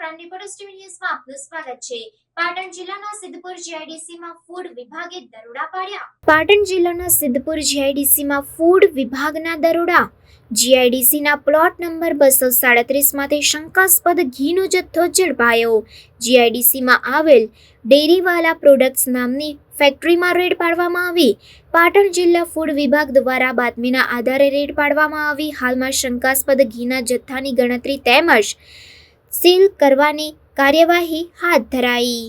Patan reporters TV ન્યૂઝમાં આપનું સ્વાગત છે। પાટણ જિલ્લાના સિદ્ધપુર જીઆઈડીસીમાં ફૂડ વિભાગે દરોડા પાડ્યા। પાટણ જિલ્લાના સિદ્ધપુર જીઆઈડીસીમાં ફૂડ વિભાગના દરોડા। જીઆઈડીસીના પ્લોટ નંબર 237 માંથી શંકાસ્પદ ઘીનો જથ્થો ઝડપાયો। જીઆઈડીસીમાં આવેલ ડેરીવાલા પ્રોડક્ટ્સ નામની ફેક્ટરીમાં રેડ પાડવામાં આવી। પાટણ જિલ્લા ફૂડ વિભાગ દ્વારા બાતમીના આધારે રેડ પાડવામાં આવી। હાલમાં શંકાસ્પદ ઘીના જથ્થાની ગણતરી તેમજ સીલ કરવાની કાર્યવાહી હાથ ધરાઈ।